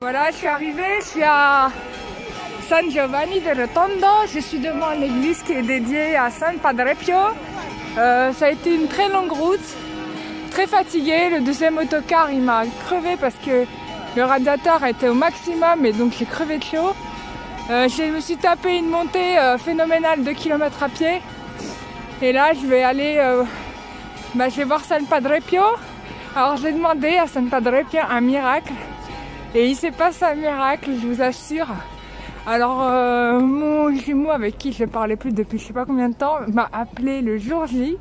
Voilà, je suis arrivée, je suis à San Giovanni de Rotondo. Je suis devant l'église qui est dédiée à San Padre Pio. Ça a été une très longue route, très fatiguée. Le deuxième autocar, il m'a crevé parce que le radiateur était au maximum et donc j'ai crevé de chaud. Je me suis tapé une montée phénoménale de 2 km à pied. Et là, je vais aller, je vais voir San Padre Pio. Alors, j'ai demandé à San Padre Pio un miracle. Et il s'est passé un miracle, je vous assure. Alors, mon jumeau avec qui je ne parlais plus depuis je sais pas combien de temps m'a appelé le jour J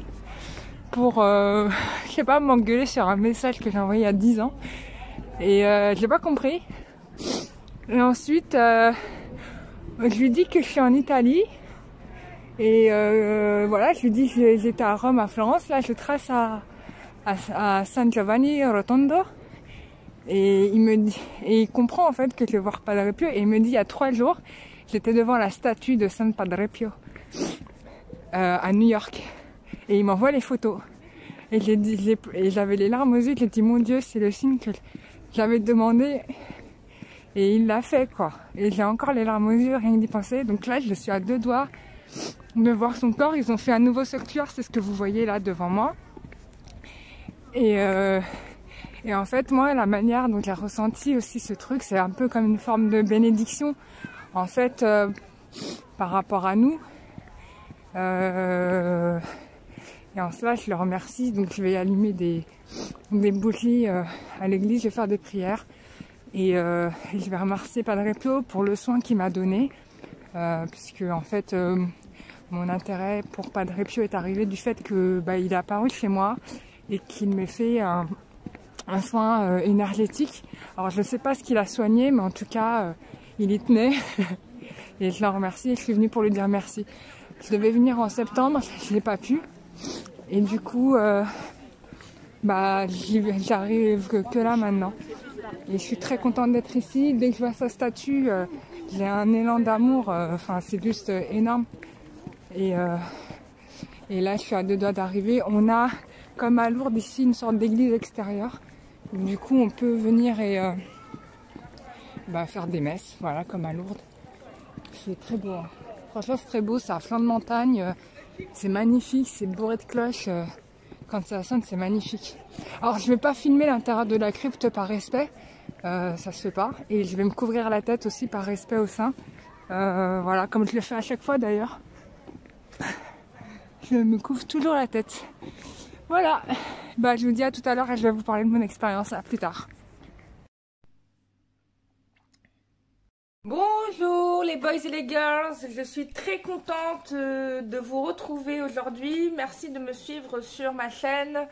pour, je sais pas, m'engueuler sur un message que j'ai envoyé il y a 10 ans. Et je n'ai pas compris. Et ensuite, je lui dis que je suis en Italie. Et voilà, je lui dis que j'étais à Rome, à Florence. Là, je trace à San Giovanni Rotondo. Et il me dit, et il comprend en fait que je vais voir Padre Pio. Et il me dit, il y a 3 jours, j'étais devant la statue de San Padre Pio à New York. Et il m'envoie les photos. Et j'avais les larmes aux yeux. J'ai dit, mon Dieu, c'est le signe que j'avais demandé. Et il l'a fait, quoi. Et j'ai encore les larmes aux yeux, rien que d'y penser. Donc là, je suis à 2 doigts de voir son corps. Ils ont fait un nouveau sanctuaire, c'est ce que vous voyez là devant moi. Et en fait, moi, la manière dont j'ai ressenti aussi ce truc, c'est un peu comme une forme de bénédiction, en fait, par rapport à nous. Et en cela, je le remercie. Donc, je vais allumer des bougies à l'église, je vais faire des prières. Et je vais remercier Padre Pio pour le soin qu'il m'a donné. Puisque, en fait, mon intérêt pour Padre Pio est arrivé du fait que il est apparu chez moi et qu'il m'ait fait un soin énergétique. Alors je ne sais pas ce qu'il a soigné, mais en tout cas il y tenait. Et je le remercie et je suis venue pour lui dire merci. Je devais venir en septembre, je n'ai pas pu. Et du coup j'arrive que là maintenant. Et je suis très contente d'être ici. Dès que je vois sa statue, j'ai un élan d'amour. Enfin c'est juste énorme. Et là je suis à 2 doigts d'arriver. On a comme à Lourdes ici une sorte d'église extérieure. Du coup, on peut venir et faire des messes, voilà, comme à Lourdes. C'est très beau. Hein. Franchement, c'est très beau, c'est à flanc de montagne. C'est magnifique, c'est bourré de cloches. Quand ça sonne, c'est magnifique. Alors, je vais pas filmer l'intérieur de la crypte par respect. Ça se fait pas. Et je vais me couvrir la tête aussi par respect au sein. Voilà, comme je le fais à chaque fois d'ailleurs. Je me couvre toujours la tête. Voilà, je vous dis à tout à l'heure et je vais vous parler de mon expérience. À plus tard. Bonjour les boys et les girls, je suis très contente de vous retrouver aujourd'hui. Merci de me suivre sur ma chaîne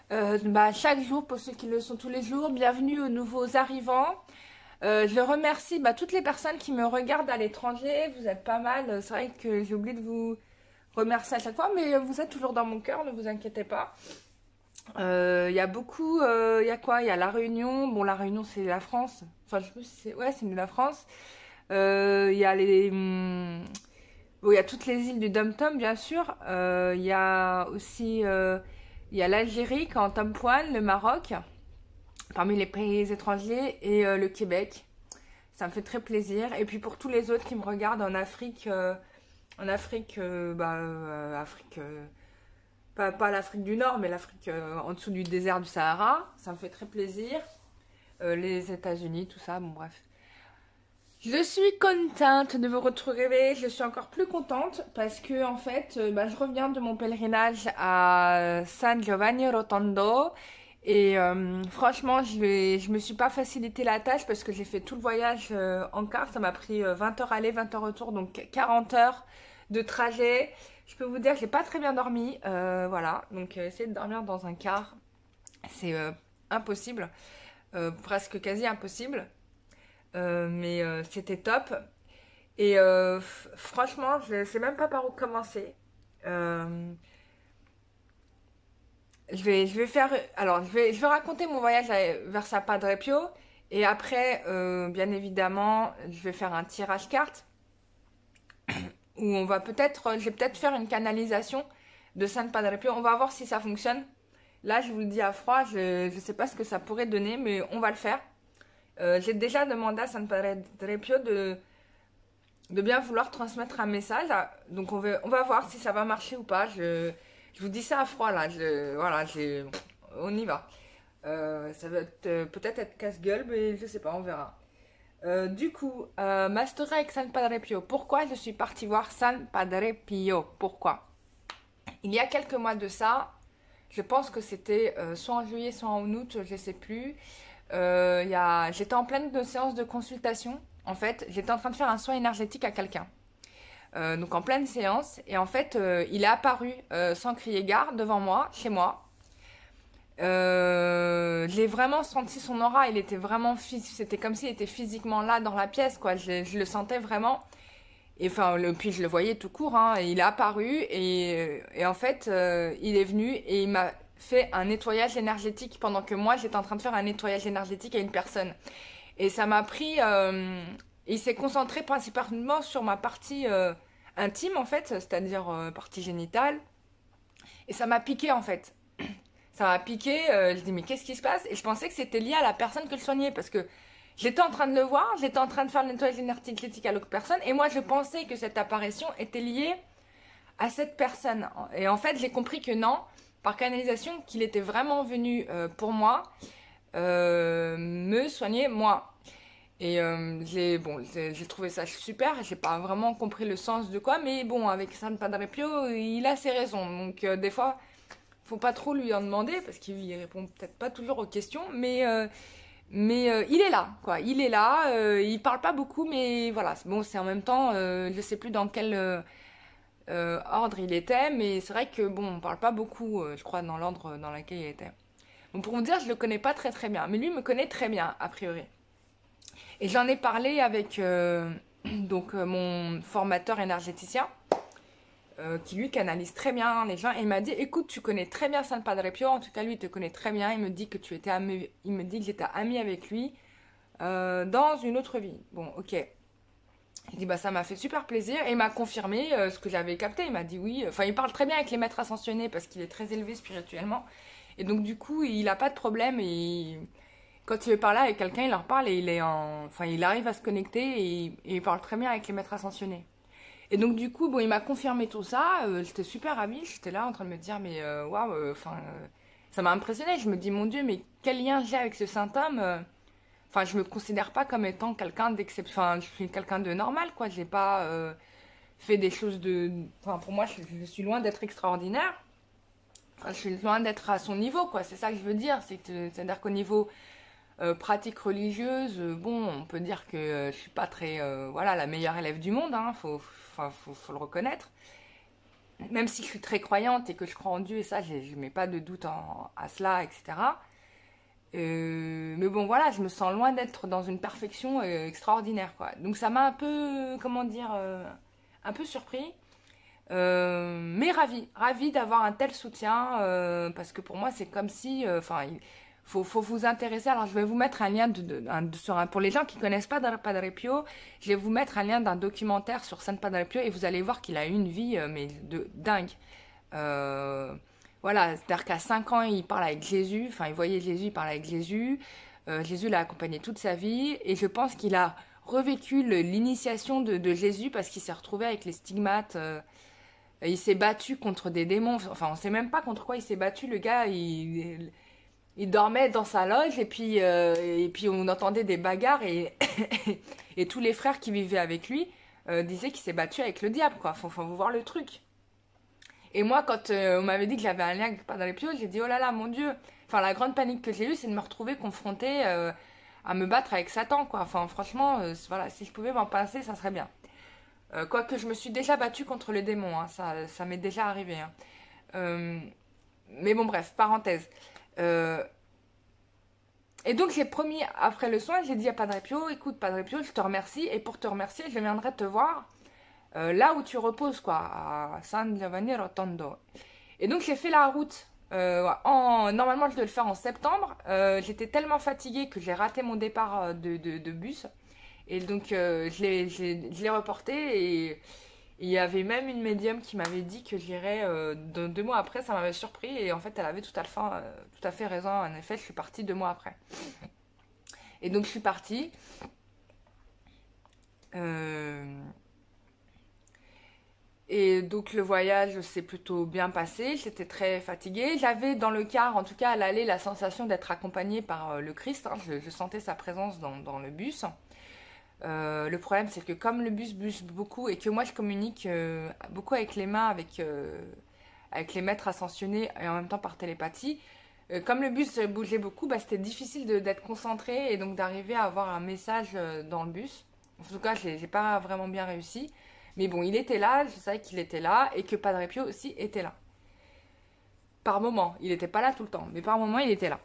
chaque jour pour ceux qui le sont tous les jours. Bienvenue aux nouveaux arrivants. Je remercie toutes les personnes qui me regardent à l'étranger. Vous êtes pas mal, c'est vrai que j'ai oublié de vous remercier à chaque fois, mais vous êtes toujours dans mon cœur, ne vous inquiétez pas. Il y a beaucoup, il y a quoi? Il y a La Réunion, bon la Réunion c'est la France, enfin je sais pas si c'est, ouais c'est la France. Il y a bon, il y a toutes les îles du Dom-Tom bien sûr. Il y a aussi, il y a l'Algérie, Canton-Poine, le Maroc, parmi les pays étrangers, et le Québec. Ça me fait très plaisir. Et puis pour tous les autres qui me regardent en Afrique, Afrique. Pas l'Afrique du Nord, mais l'Afrique en dessous du désert du Sahara. Ça me fait très plaisir. Les États-Unis, tout ça, bon bref. Je suis contente de vous retrouver. Je suis encore plus contente parce que en fait, je reviens de mon pèlerinage à San Giovanni Rotondo. Et franchement, je me suis pas facilité la tâche parce que j'ai fait tout le voyage en car. Ça m'a pris 20 heures aller, 20 heures retour, donc 40 heures de trajet. Je peux vous dire que j'ai pas très bien dormi, voilà, donc essayer de dormir dans un car, c'est impossible, presque quasi impossible, mais c'était top. Et franchement, je sais même pas par où commencer. Je vais faire, alors je vais raconter mon voyage vers San Padre Pio, et après, bien évidemment, je vais faire un tirage carte. Où on va je vais peut-être faire une canalisation de San Padre Pio. On va voir si ça fonctionne. Là, je vous le dis à froid, je ne sais pas ce que ça pourrait donner, mais on va le faire. J'ai déjà demandé à San Padre Pio de bien vouloir transmettre un message. Donc on va voir si ça va marcher ou pas. Je vous dis ça à froid là. Voilà, on y va. Ça va peut-être être casse-gueule, mais je sais pas, on verra. Du coup, ma story avec San Padre Pio. Pourquoi je suis partie voir San Padre Pio? Pourquoi? Il y a quelques mois de ça, je pense que c'était soit en juillet, soit en août, je ne sais plus. J'étais en pleine séance de consultation. En fait, j'étais en train de faire un soin énergétique à quelqu'un. Donc en pleine séance. Et en fait, il est apparu sans crier gare devant moi, chez moi. J'ai vraiment senti son aura. Il était vraiment c'était comme s'il était physiquement là dans la pièce, quoi. Je le sentais vraiment. Et enfin, puis je le voyais tout court, hein, et il est apparu et en fait, il est venu et il m'a fait un nettoyage énergétique pendant que moi j'étais en train de faire un nettoyage énergétique à une personne. Et ça m'a pris, il s'est concentré principalement sur ma partie intime en fait, c'est-à-dire partie génitale. Et ça m'a piqué en fait. Ça m'a piqué, je dis mais qu'est-ce qui se passe? Et je pensais que c'était lié à la personne que je soignais parce que j'étais en train de le voir, j'étais en train de faire le nettoyage énergétique à l'autre personne et moi je pensais que cette apparition était liée à cette personne. Et en fait j'ai compris que non, par canalisation, qu'il était vraiment venu pour moi, me soigner moi. Et j'ai trouvé ça super, j'ai pas vraiment compris le sens de quoi, mais bon, avec San Padre Pio, il a ses raisons. Donc des fois, faut pas trop lui en demander parce qu'il répond peut-être pas toujours aux questions, mais il est là, quoi. Il est là, il parle pas beaucoup, mais voilà. Bon, c'est en même temps, je sais plus dans quel ordre il était, mais c'est vrai que bon, on parle pas beaucoup, je crois, dans l'ordre dans lequel il était. Bon, pour vous dire, je le connais pas très très bien, mais lui me connaît très bien, a priori. Et j'en ai parlé avec mon formateur énergéticien, qui lui canalise très bien les gens, et il m'a dit, écoute, tu connais très bien San Padre Pio, en tout cas lui il te connaît très bien, il me dit que il me dit que j'étais amie avec lui dans une autre vie. Bon, ok. Il dit bah ça m'a fait super plaisir et il m'a confirmé ce que j'avais capté. Il m'a dit oui. Enfin, il parle très bien avec les maîtres ascensionnés parce qu'il est très élevé spirituellement. Et donc du coup, il a pas de problème et quand il veut parler avec quelqu'un, il leur parle et enfin, il arrive à se connecter et il parle très bien avec les maîtres ascensionnés. Et donc du coup, bon, il m'a confirmé tout ça. J'étais super ravie. J'étais là en train de me dire mais waouh, enfin, ça m'a impressionné. Je me dis mon Dieu, mais quel lien j'ai avec ce saint homme. Enfin, je me considère pas comme étant quelqu'un d'exceptionnel. Enfin, je suis quelqu'un de normal, quoi. J'ai pas fait des choses de. Enfin, pour moi, je suis loin d'être extraordinaire. Enfin, je suis loin d'être à son niveau, quoi. C'est ça que je veux dire. C'est-à-dire qu'au niveau pratique religieuse, bon, on peut dire que je suis pas très, voilà, la meilleure élève du monde. Hein. Faut le reconnaître. Même si je suis très croyante et que je crois en Dieu et ça, je mets pas de doute à cela, etc. Mais bon, voilà, je me sens loin d'être dans une perfection extraordinaire, quoi. Donc ça m'a un peu, comment dire, un peu surpris. Mais ravi d'avoir un tel soutien, parce que pour moi, c'est comme si, enfin, il faut vous intéresser. Alors, je vais vous mettre un lien pour les gens qui connaissent pas Padre Pio, je vais vous mettre un lien d'un documentaire sur San Padre Pio et vous allez voir qu'il a eu une vie, mais de dingue. Voilà, c'est-à-dire qu'à 5 ans, il parle avec Jésus, enfin, il voyait Jésus, il parlait avec Jésus. Jésus l'a accompagné toute sa vie, et je pense qu'il a revécu l'initiation de Jésus parce qu'il s'est retrouvé avec les stigmates. Il s'est battu contre des démons, enfin, on sait même pas contre quoi il s'est battu. Le gars, il dormait dans sa loge, et puis on entendait des bagarres, et tous les frères qui vivaient avec lui disaient qu'il s'est battu avec le diable, quoi. Faut voir le truc. Et moi, quand on m'avait dit que j'avais un lien avec Padre Pio, j'ai dit oh là là, mon Dieu. Enfin, la grande panique que j'ai eue, c'est de me retrouver confrontée à me battre avec Satan, quoi. Enfin, franchement, voilà, si je pouvais m'en passer, ça serait bien. Quoique je me suis déjà battue contre le démon, hein, ça m'est déjà arrivé. Hein. Mais bon, bref, parenthèse. Et donc j'ai promis, après le soin, j'ai dit à Padre Pio, écoute Padre Pio, je te remercie, et pour te remercier, je viendrai te voir là où tu reposes, quoi, à San Giovanni Rotondo. Et donc j'ai fait la route. Normalement, je devais le faire en septembre. J'étais tellement fatiguée que j'ai raté mon départ de bus. Et donc je l'ai reporté. Et il y avait même une médium qui m'avait dit que j'irais 2 mois après. Ça m'avait surpris. Et en fait, elle avait tout à fait raison. En effet, je suis partie 2 mois après. Et donc, je suis partie. Et donc, le voyage s'est plutôt bien passé. J'étais très fatiguée. J'avais dans le car, en tout cas à l'aller, la sensation d'être accompagnée par le Christ. Hein. Je sentais sa présence dans le bus. Le problème, c'est que comme le bus bouge beaucoup et que moi, je communique beaucoup avec les mains, avec les maîtres ascensionnés et en même temps par télépathie, comme le bus bougeait beaucoup, bah, c'était difficile d'être concentré et donc d'arriver à avoir un message dans le bus. En tout cas, j'ai pas vraiment bien réussi. Mais bon, il était là, je savais qu'il était là et que Padre Pio aussi était là. Par moment, il n'était pas là tout le temps, mais par moment, il était là.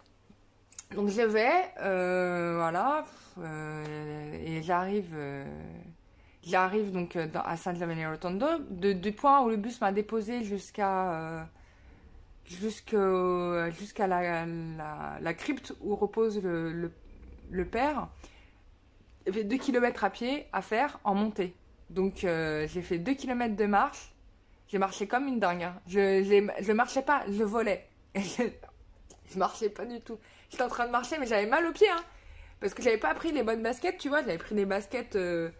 Donc je vais, voilà, et j'arrive donc à San Giovanni Rotondo, du point où le bus m'a déposé jusqu'à la crypte où repose le père. Il y avait 2 kilomètres à pied à faire en montée. Donc j'ai fait 2 kilomètres de marche. J'ai marché comme une dingue. Hein. Je marchais pas, je volais. Je marchais pas du tout. J'étais en train de marcher, mais j'avais mal aux pieds. Hein, parce que j'avais pas pris les bonnes baskets, tu vois. J'avais pris des baskets de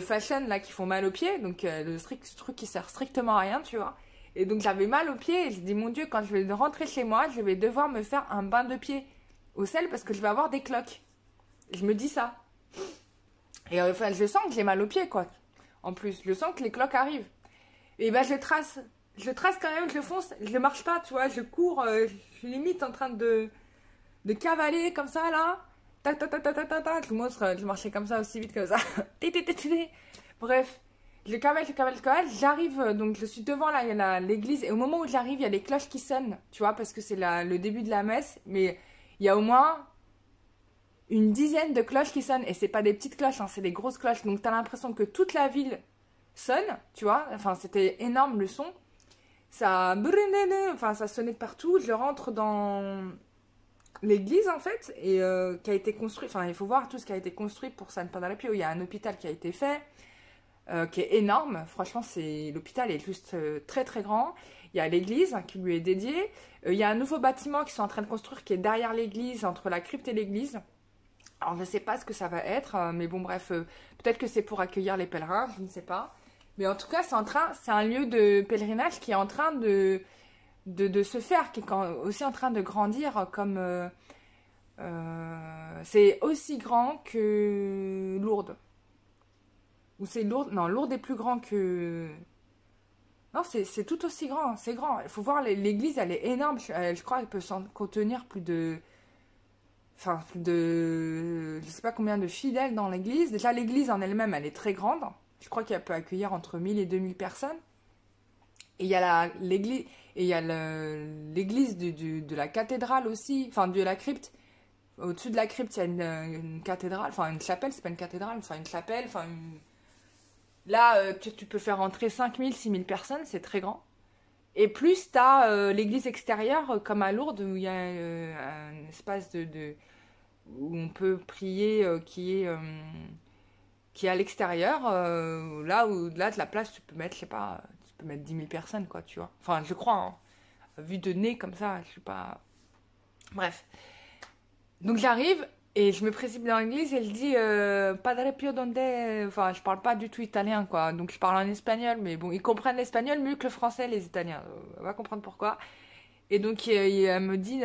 fashion là qui font mal aux pieds. Donc le truc qui sert strictement à rien, tu vois. Et donc j'avais mal aux pieds. Et j'ai dit, mon Dieu, quand je vais rentrer chez moi, je vais devoir me faire un bain de pied au sel parce que je vais avoir des cloques. Je me dis ça. Et enfin, je sens que j'ai mal aux pieds, quoi. En plus, je sens que les cloques arrivent. Et ben, je trace quand même, je fonce, je marche pas, tu vois, je cours, je suis limite en train de cavaler comme ça, là. Tac, tac, tac, tac, tac, tac, tac. Je vous montre, je marchais comme ça, aussi vite que ça. Bref, je cavale, j'arrive, donc je suis devant l'église, et au moment où j'arrive, il y a les cloches qui sonnent, tu vois, parce que c'est le début de la messe, mais il y a au moins une dizaine de cloches qui sonnent, et c'est pas des petites cloches, hein, c'est des grosses cloches, donc t'as l'impression que toute la ville sonne, tu vois, enfin c'était énorme le son, ça sonnait de partout. Je rentre dans l'église en fait, et qui a été construit, enfin il faut voir tout ce qui a été construit pour San Padre Pio. Il y a un hôpital qui a été fait, qui est énorme, franchement l'hôpital est juste très très grand. Il y a l'église hein, qui lui est dédiée, il y a un nouveau bâtiment qu'ils sont en train de construire qui est derrière l'église, entre la crypte et l'église. Alors je ne sais pas ce que ça va être, mais bon bref, peut-être que c'est pour accueillir les pèlerins, je ne sais pas. Mais en tout cas, c'est un lieu de pèlerinage qui est en train de se faire, qui est aussi en train de grandir comme... c'est aussi grand que Lourdes. Ou c'est Lourdes... Non, Lourdes est plus grand que... Non, c'est tout aussi grand, c'est grand. Il faut voir, l'église, elle est énorme. Je crois qu'elle peut contenir plus de... Enfin, je sais pas combien de fidèles dans l'église. Déjà, l'église en elle-même, elle est très grande. Je crois qu'elle peut accueillir entre 1000 et 2000 personnes. Et il y a l'église, et il y a l'église de la cathédrale aussi, enfin de la crypte. Au-dessus de la crypte, il y a une cathédrale, enfin une chapelle, c'est pas une cathédrale, enfin une chapelle, enfin une... Là, tu peux faire entrer 5000, 6000 personnes, c'est très grand. Et plus, tu as l'église extérieure, comme à Lourdes, où il y a un espace où on peut prier qui est à l'extérieur, là de la place, tu peux mettre, je sais pas, tu peux mettre 10 000 personnes, quoi, tu vois. Enfin, je crois, hein. Vu de nez comme ça, je sais pas... Bref. Donc j'arrive, et je me précipite dans l'église, et je dis, Padre Pio donde... Enfin, je parle pas du tout italien, quoi. Donc je parle en espagnol, mais bon, ils comprennent l'espagnol mieux que le français, les Italiens. On va comprendre pourquoi. Et donc, elle me dit,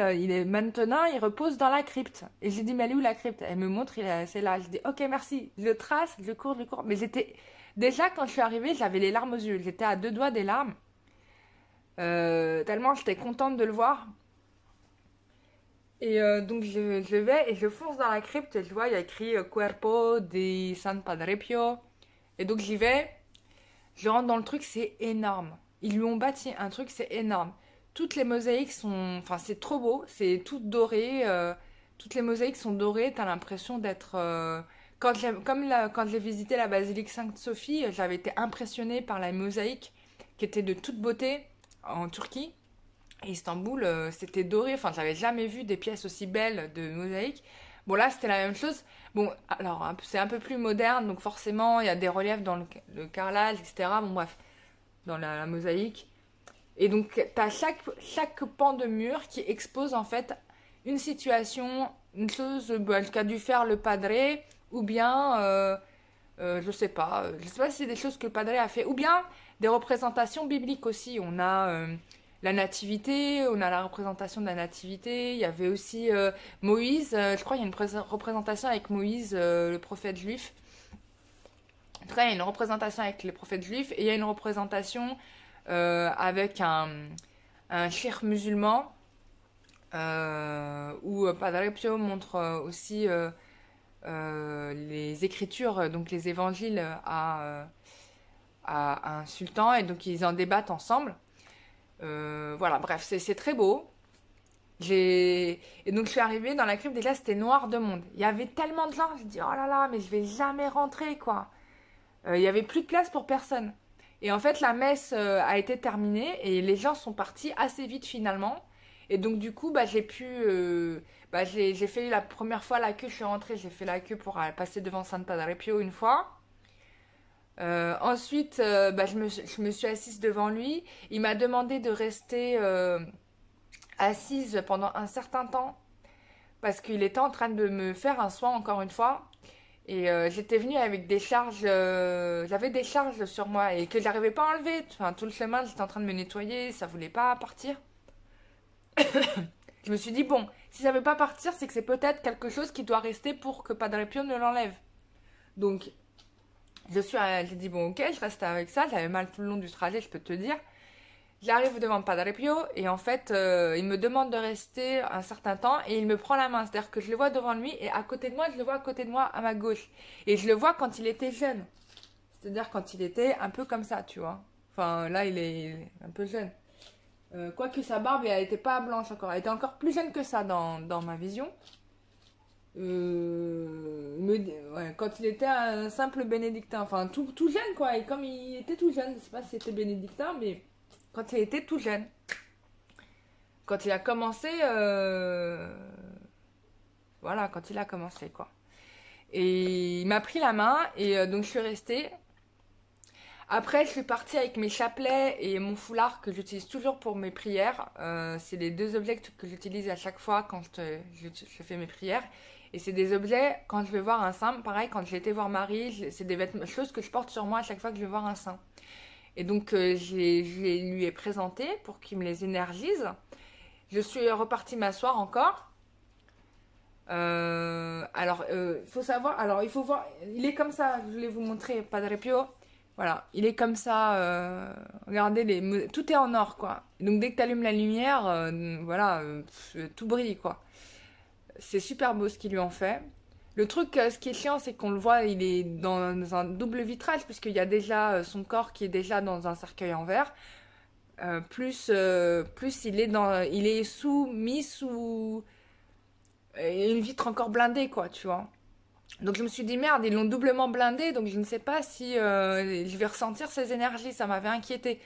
maintenant, il repose dans la crypte. Et j'ai dit, mais elle est où la crypte? Elle me montre, c'est là. Je dis, ok, merci. Je trace, je cours. Mais déjà, quand je suis arrivée, j'avais les larmes aux yeux. J'étais à 2 doigts des larmes. Tellement j'étais contente de le voir. Et donc, je vais et je fonce dans la crypte. Et je vois, il y a écrit Cuerpo di San Padre Pio. Et donc, j'y vais. Je rentre dans le truc, c'est énorme. Ils lui ont bâti un truc, c'est énorme. Toutes les mosaïques sont... Enfin, c'est trop beau. C'est tout doré. Toutes les mosaïques sont dorées. T'as l'impression d'être... Quand j'ai visité la basilique Sainte-Sophie, j'avais été impressionnée par la mosaïque qui était de toute beauté en Turquie. Et Istanbul, c'était doré. Enfin, j'avais jamais vu des pièces aussi belles de mosaïque. Bon, là, c'était la même chose. Bon, alors, c'est un peu plus moderne. Donc, forcément, il y a des reliefs dans le carrelage, etc. Bon, bref, dans la mosaïque. Et donc, tu as chaque pan de mur qui expose en fait une situation, une chose qu'a dû faire le padre, ou bien, je sais pas, je sais pas si c'est des choses que le padre a fait, ou bien des représentations bibliques aussi. On a la nativité, on a la représentation de la nativité, il y avait aussi Moïse, je crois qu'il y a une représentation avec Moïse, le prophète juif. En tout cas, il y a une représentation avec les prophètes juifs, et il y a une représentation avec un cheikh musulman, où Padre Pio montre aussi les écritures, donc les évangiles à un sultan, et donc ils en débattent ensemble. Voilà, bref, c'est très beau. Et donc je suis arrivée dans la crypte, déjà c'était noir de monde. Il y avait tellement de gens, j'ai dit oh là là, mais je vais jamais rentrer quoi. Il y avait plus de place pour personne. Et en fait, la messe a été terminée et les gens sont partis assez vite finalement. Et donc du coup, j'ai fait la première fois la queue, je suis rentrée, j'ai fait la queue pour passer devant San Padre Pio une fois. Ensuite, je me suis assise devant lui. Il m'a demandé de rester assise pendant un certain temps parce qu'il était en train de me faire un soin encore une fois. Et j'étais venue avec des charges, j'avais des charges sur moi et que j'arrivais pas à enlever. Enfin, tout le chemin, j'étais en train de me nettoyer, ça voulait pas partir. Je me suis dit, bon, si ça veut pas partir, c'est que c'est peut-être quelque chose qui doit rester pour que Padre Pio ne l'enlève. Donc, j'ai dit, bon, ok, je reste avec ça. J'avais mal tout le long du trajet, je peux te dire. J'arrive devant Padre Pio et en fait, il me demande de rester un certain temps et il me prend la main. C'est-à-dire que je le vois devant lui et à côté de moi, je le vois à côté de moi, à ma gauche. Et je le vois quand il était jeune. C'est-à-dire quand il était un peu comme ça, tu vois. Enfin, là, il est un peu jeune. Quoique sa barbe, elle n'était pas blanche encore. Elle était encore plus jeune que ça dans ma vision. Ouais, quand il était un simple bénédictin. Enfin, tout jeune, quoi. Et comme il était tout jeune, je sais pas si c'était bénédictin, mais quand il était tout jeune. Quand il a commencé... Voilà, quand il a commencé, quoi. Et il m'a pris la main, et donc je suis restée. Après, je suis partie avec mes chapelets et mon foulard que j'utilise toujours pour mes prières. C'est les deux objets que j'utilise à chaque fois quand je fais mes prières. Et c'est des objets, quand je vais voir un saint, pareil, quand j'ai été voir Marie, c'est des choses que je porte sur moi à chaque fois que je vais voir un saint. Et donc, je lui ai présenté pour qu'il me les énergise. Je suis repartie m'asseoir encore. Faut savoir, alors il faut voir, il est comme ça, je voulais vous montrer, Padre Pio. Voilà, il est comme ça, regardez, tout est en or, quoi. Donc dès que tu allumes la lumière, tout brille, quoi. C'est super beau ce qu'ils lui ont fait. Le truc, ce qui est chiant, c'est qu'on le voit, il est dans un double vitrage, puisqu'il y a déjà son corps qui est déjà dans un cercueil en verre. Plus il est mis sous une vitre encore blindée, quoi, tu vois. Donc je me suis dit merde, ils l'ont doublement blindé, donc je ne sais pas si je vais ressentir ces énergies, ça m'avait inquiété.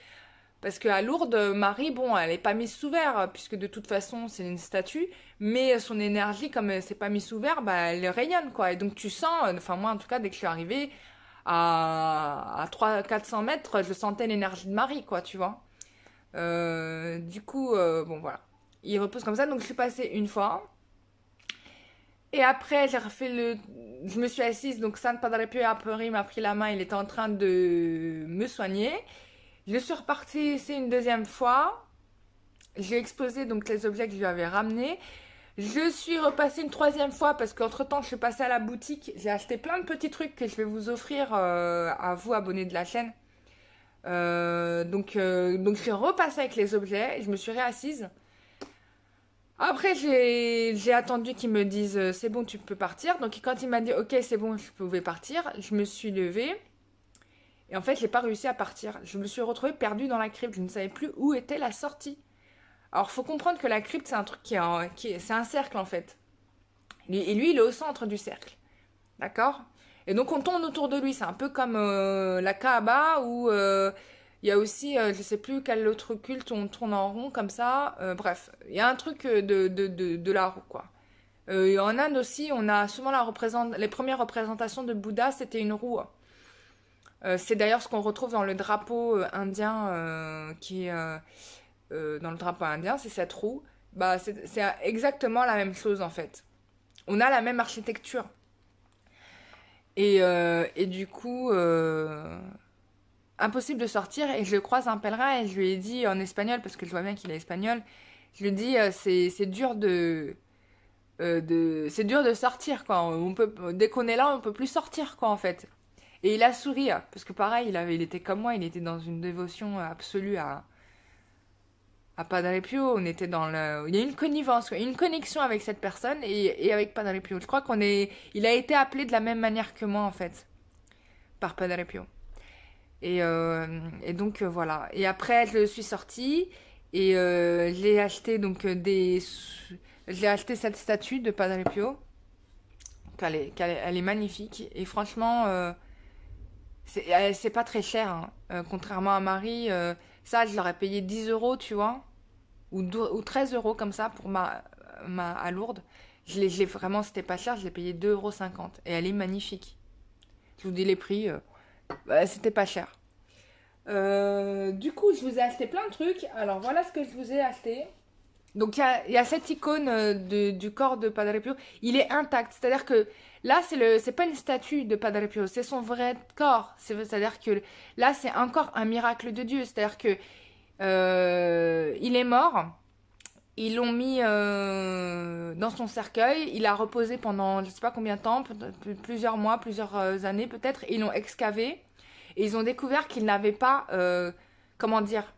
Parce qu'à Lourdes, Marie, bon, elle n'est pas mise sous verre, puisque de toute façon c'est une statue, mais son énergie, comme c'est pas mise sous verre, bah, elle rayonne, quoi. Et donc tu sens, enfin moi en tout cas, dès que je suis arrivée à 300-400 mètres, je sentais l'énergie de Marie, quoi, tu vois. Du coup, bon voilà. Il repose comme ça, donc je suis passée une fois. Et après, je me suis assise, donc San Padre Pio a pleuré, il m'a pris la main, il était en train de me soigner. Je suis repartie, c'est une deuxième fois. J'ai exposé donc les objets que je lui avais ramenés. Je suis repassée une troisième fois parce qu'entre-temps, je suis passée à la boutique. J'ai acheté plein de petits trucs que je vais vous offrir à vous, abonnés de la chaîne. Donc je suis repassée avec les objets. Je me suis réassise. Après, j'ai attendu qu'ils me disent c'est bon, tu peux partir. Donc quand il m'a dit ok, c'est bon, je pouvais partir, je me suis levée. Et en fait, j'ai pas réussi à partir. Je me suis retrouvée perdue dans la crypte. Je ne savais plus où était la sortie. Alors, faut comprendre que la crypte, c'est un truc c'est un cercle en fait. Et lui, il est au centre du cercle. D'accord? Et donc, on tourne autour de lui. C'est un peu comme la Kaaba où il y a aussi, je sais plus quel autre culte, on tourne en rond comme ça. Bref, il y a un truc de la roue, quoi. En Inde aussi, on a souvent les premières représentations de Bouddha, c'était une roue. C'est d'ailleurs ce qu'on retrouve dans le drapeau indien qui est dans le drapeau indien, c'est cette roue. bah, c'est exactement la même chose en fait. On a la même architecture. Et du coup, impossible de sortir. Et je croise un pèlerin et je lui ai dit en espagnol, parce que je vois bien qu'il est espagnol, je lui ai dit, c'est dur c'est dur de sortir, quoi. Dès qu'on est là, on peut plus sortir, quoi, en fait. Et il a souri, parce que pareil, il était comme moi, il était dans une dévotion absolue à Padre Pio. On était dans il y a une connivence, quoi, une connexion avec cette personne et avec Padre Pio. Je crois il a été appelé de la même manière que moi, en fait, par Padre Pio. Et donc, voilà. Et après, je suis sortie et j'ai acheté donc j'ai acheté cette statue de Padre Pio. Elle est magnifique. Et franchement, c'est pas très cher, hein. Contrairement à Marie, ça, je l'aurais payé 10 euros, tu vois. Ou 13 euros comme ça pour à Lourdes. Vraiment, c'était pas cher, je l'ai payé 2,50 € et elle est magnifique. Je vous dis les prix, bah, c'était pas cher. Du coup, je vous ai acheté plein de trucs. Alors voilà ce que je vous ai acheté. Donc il y a cette icône du corps de Padre Pio. Il est intact, c'est-à-dire que là c'est pas une statue de Padre Pio, c'est son vrai corps. C'est-à-dire que là c'est encore un miracle de Dieu. C'est-à-dire que il est mort. Ils l'ont mis dans son cercueil. Il a reposé pendant je sais pas combien de temps, plusieurs mois, plusieurs années peut-être. Ils l'ont excavé et ils ont découvert qu'il n'avait pas, comment dire,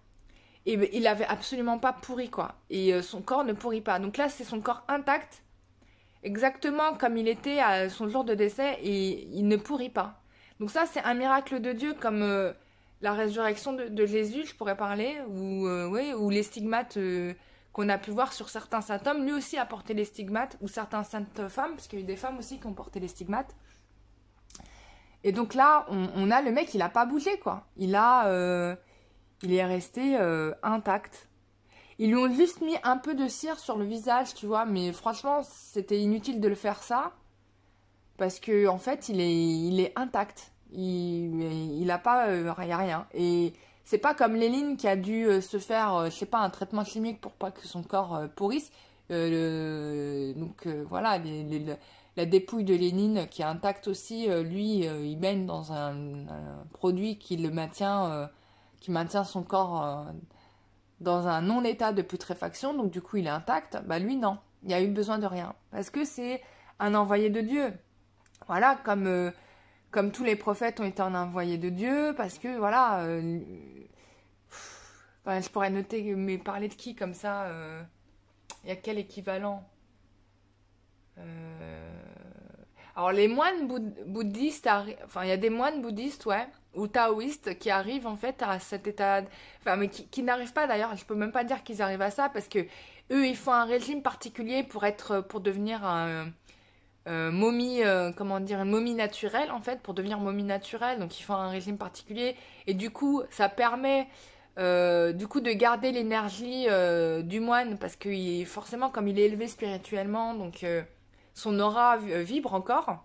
et il avait absolument pas pourri, quoi. Et son corps ne pourrit pas. Donc là, c'est son corps intact, exactement comme il était à son jour de décès, et il ne pourrit pas. Donc ça, c'est un miracle de Dieu, comme la résurrection de Jésus, je pourrais parler, ouais, ou les stigmates qu'on a pu voir sur certains saints hommes. Lui aussi a porté les stigmates, ou certaines saintes femmes, parce qu'il y a eu des femmes aussi qui ont porté les stigmates. Et donc là, on a le mec, il a pas bougé, quoi. Il est resté intact. Ils lui ont juste mis un peu de cire sur le visage, tu vois, mais franchement, c'était inutile de le faire ça, parce que en fait, il est intact. Il a pas, y a rien. Et c'est pas comme Lénine qui a dû se faire, je sais pas, un traitement chimique pour pas que son corps pourrisse. Donc voilà, la dépouille de Lénine qui est intacte aussi, lui, il baigne dans un produit qui le maintient, qui maintient son corps dans un non-état de putréfaction, donc du coup il est intact. Bah lui non, il a eu besoin de rien, parce que c'est un envoyé de Dieu. Voilà, comme tous les prophètes ont été un envoyé de Dieu, parce que voilà, enfin, je pourrais noter, mais parler de qui comme ça, il y a quel équivalent? Alors les moines bouddhistes, enfin il y a des moines bouddhistes, ouais, ou taoïstes qui arrivent en fait à cet état, enfin mais qui n'arrivent pas d'ailleurs, je peux même pas dire qu'ils arrivent à ça parce que eux ils font un régime particulier pour devenir un momie, comment dire, une momie naturelle en fait, pour devenir momie naturelle, donc ils font un régime particulier et du coup ça permet du coup de garder l'énergie du moine parce que forcément comme il est élevé spirituellement, donc son aura vibre encore.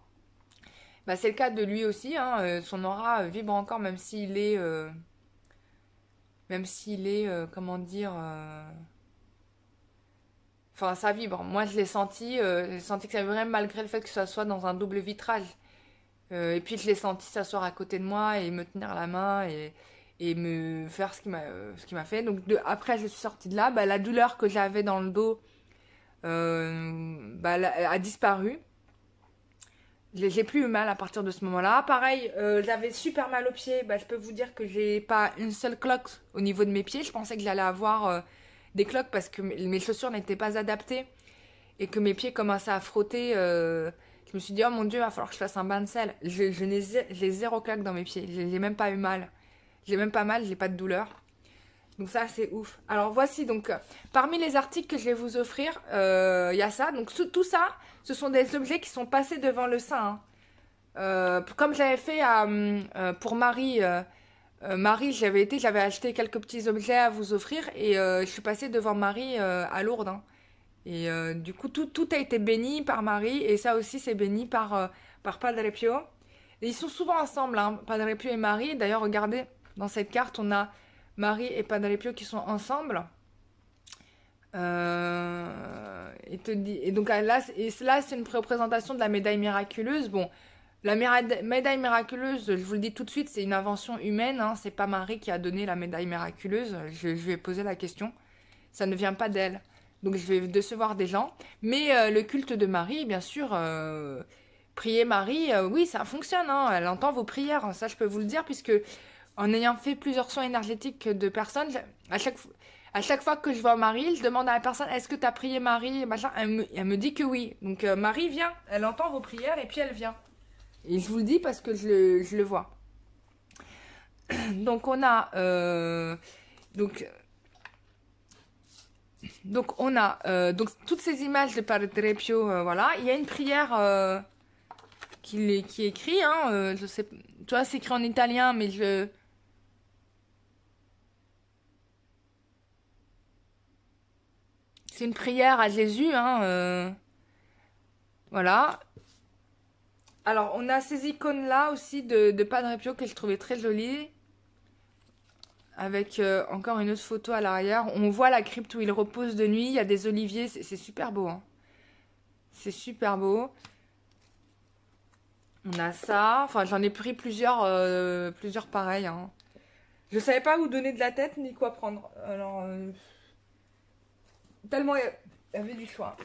Bah, c'est le cas de lui aussi, hein, son aura vibre encore même s'il est, comment dire, enfin ça vibre. Moi je l'ai senti, j'ai senti que ça vibrait malgré le fait que ça soit dans un double vitrage. Et puis je l'ai senti s'asseoir à côté de moi et me tenir la main et me faire ce qui m'a fait. Donc après je suis sortie de là, bah, la douleur que j'avais dans le dos bah, a disparu. J'ai plus eu mal à partir de ce moment-là. Pareil, j'avais super mal aux pieds. Bah, je peux vous dire que j'ai pas une seule cloque au niveau de mes pieds. Je pensais que j'allais avoir des cloques parce que mes chaussures n'étaient pas adaptées et que mes pieds commençaient à frotter. Je me suis dit, oh mon Dieu, il va falloir que je fasse un bain de sel. J'ai zéro cloque dans mes pieds. J'ai même pas eu mal. J'ai même pas mal, j'ai pas de douleur. Donc ça, c'est ouf. Alors voici donc, parmi les articles que je vais vous offrir, il y a ça. Donc tout ça, ce sont des objets qui sont passés devant le saint. Hein. Comme j'avais fait pour Marie, Marie, j'avais acheté quelques petits objets à vous offrir et je suis passée devant Marie à Lourdes. Hein. Et du coup, tout a été béni par Marie et ça aussi, c'est béni par Padre Pio. Et ils sont souvent ensemble, hein, Padre Pio et Marie. D'ailleurs, regardez, dans cette carte, on a Marie et Padre Pio qui sont ensemble. Et donc là, c'est une représentation de la médaille miraculeuse. Bon, la médaille miraculeuse, je vous le dis tout de suite, c'est une invention humaine. Hein, c'est pas Marie qui a donné la médaille miraculeuse. Je vais poser la question. Ça ne vient pas d'elle. Donc je vais décevoir des gens. Mais le culte de Marie, bien sûr, prier Marie, oui, ça fonctionne. Hein, elle entend vos prières. Ça, je peux vous le dire, puisque en ayant fait plusieurs soins énergétiques de personnes, à chaque fois que je vois Marie, je demande à la personne, est-ce que tu as prié Marie, machin, elle me dit que oui. Donc Marie vient, elle entend vos prières et puis elle vient. Et je vous le dis parce que je le vois. Donc on a... donc on a donc toutes ces images de Padre Pio, voilà. Il y a une prière qui est écrite, hein, je sais, tu vois, c'est écrit en italien, mais c'est une prière à Jésus, hein, voilà. Alors, on a ces icônes-là aussi de Padre Pio que je trouvais très jolies. Avec encore une autre photo à l'arrière. On voit la crypte où il repose de nuit. Il y a des oliviers. C'est super beau. Hein. C'est super beau. On a ça. Enfin, j'en ai pris plusieurs pareils. Hein. Je savais pas où donner de la tête ni quoi prendre. Alors, tellement il y avait du choix.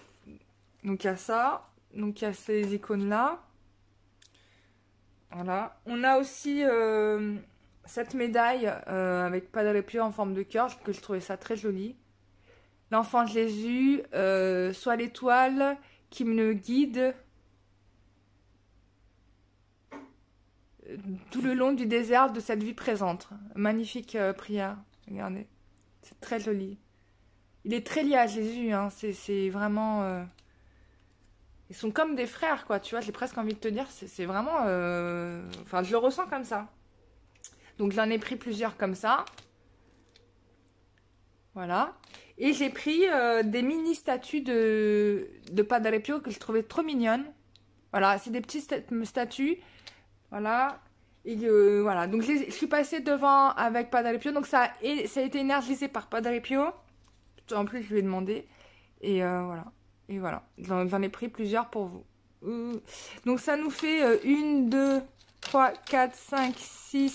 Donc, il y a ça. Donc, il y a ces icônes-là. Voilà. On a aussi cette médaille avec Padre Pio en forme de cœur, que je trouvais ça très joli. L'enfant Jésus, soit l'étoile qui me guide tout le long du désert de cette vie présente. Magnifique prière. Regardez. C'est très joli. Il est très lié à Jésus. Hein. C'est vraiment... Ils sont comme des frères, quoi. Tu vois, j'ai presque envie de te dire, c'est vraiment... Enfin, je le ressens comme ça. Donc, j'en ai pris plusieurs comme ça. Voilà. Et j'ai pris des mini statues de Padre Pio que je trouvais trop mignonnes. Voilà, c'est des petites statues. Voilà. Et voilà. Donc, je suis passée devant avec Padre Pio. Donc, ça a été énergisé par Padre Pio. En plus, je lui ai demandé. Et voilà. Et voilà, j'en ai pris plusieurs pour vous. Donc ça nous fait 1, 2, 3, 4, 5, 6,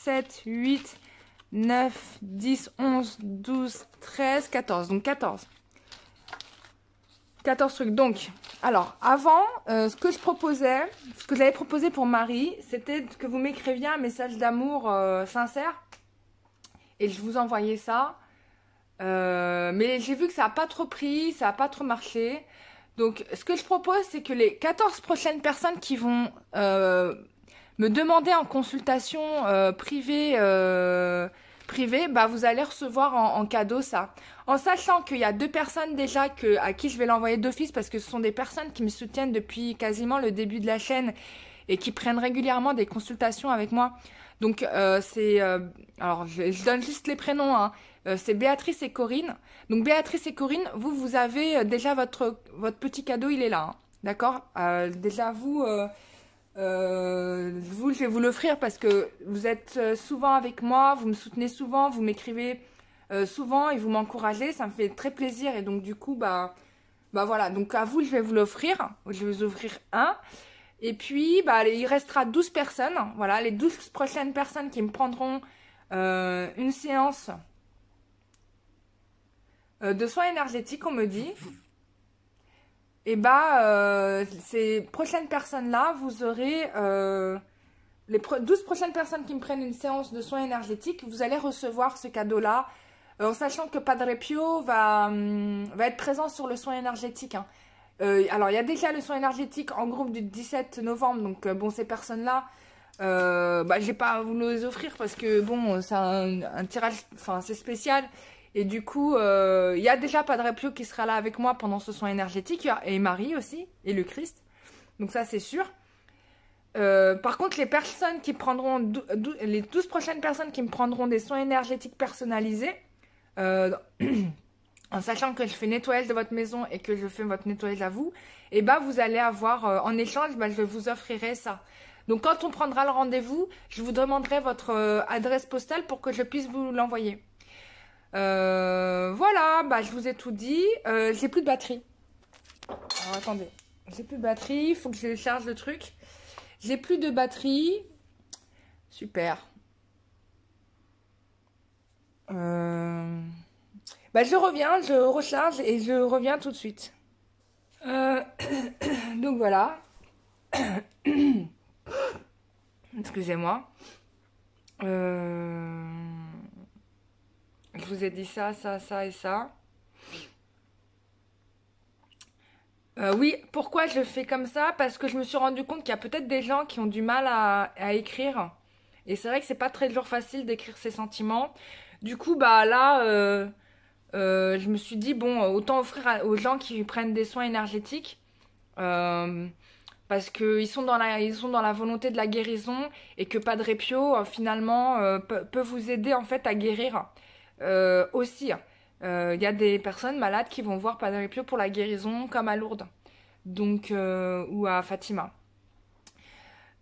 7, 8, 9, 10, 11, 12, 13, 14. Donc 14. 14 trucs. Donc, alors, avant, ce que j'avais proposé pour Marie, c'était que vous m'écriviez un message d'amour sincère. Et je vous envoyais ça. Mais j'ai vu que ça n'a pas trop pris, ça n'a pas trop marché. Donc, ce que je propose, c'est que les 14 prochaines personnes qui vont me demander en consultation privée, bah, vous allez recevoir en cadeau ça. En sachant qu'il y a 2 personnes déjà à qui je vais l'envoyer d'office parce que ce sont des personnes qui me soutiennent depuis quasiment le début de la chaîne et qui prennent régulièrement des consultations avec moi. Donc, alors, je donne juste les prénoms, hein. C'est Béatrice et Corinne. Donc Béatrice et Corinne, vous avez déjà votre petit cadeau, il est là. Hein. D'accord. Déjà vous, je vais vous l'offrir parce que vous êtes souvent avec moi, vous me soutenez souvent, vous m'écrivez souvent et vous m'encouragez. Ça me fait très plaisir et donc du coup, bah voilà. Donc à vous, je vais vous l'offrir. Je vais vous offrir un. Et puis, bah, il restera 12 personnes. Voilà, les 12 prochaines personnes qui me prendront une séance de soins énergétiques, on me dit. Et bah, ces prochaines personnes-là, vous aurez... les 12 prochaines personnes qui me prennent une séance de soins énergétiques, vous allez recevoir ce cadeau-là, en sachant que Padre Pio va être présent sur le soin énergétique. Hein. Alors, il y a déjà le soin énergétique en groupe du 17 novembre, donc bon, ces personnes-là, bah, je vais pas à vous les offrir parce que bon, c'est un tirage, enfin, c'est spécial. Et du coup, il y a déjà Padre Pio qui sera là avec moi pendant ce soin énergétique, et Marie aussi, et le Christ. Donc ça, c'est sûr. Par contre, les personnes qui prendront, les 12 prochaines personnes qui me prendront des soins énergétiques personnalisés, en sachant que je fais nettoyage de votre maison et que je fais votre nettoyage à vous, et bah vous allez avoir, en échange, bah, je vous offrirai ça. Donc quand on prendra le rendez-vous, je vous demanderai votre adresse postale pour que je puisse vous l'envoyer. Voilà, bah, je vous ai tout dit. J'ai plus de batterie. Alors, attendez. J'ai plus de batterie. Il faut que je charge le truc. J'ai plus de batterie. Super. Bah, je reviens, je recharge et je reviens tout de suite. Donc voilà. Excusez-moi. Je vous ai dit ça, ça, ça et ça. Oui, pourquoi je fais comme ça? Parce que je me suis rendu compte qu'il y a peut-être des gens qui ont du mal à écrire. Et c'est vrai que c'est pas très toujours facile d'écrire ses sentiments. Du coup, bah là, je me suis dit, bon, autant offrir aux gens qui prennent des soins énergétiques. Parce qu'ils sont ils sont dans la volonté de la guérison et que Padre Pio, finalement, peut vous aider en fait à guérir aussi. Il y a des personnes malades qui vont voir Padre Pio pour la guérison, comme à Lourdes, donc ou à Fatima.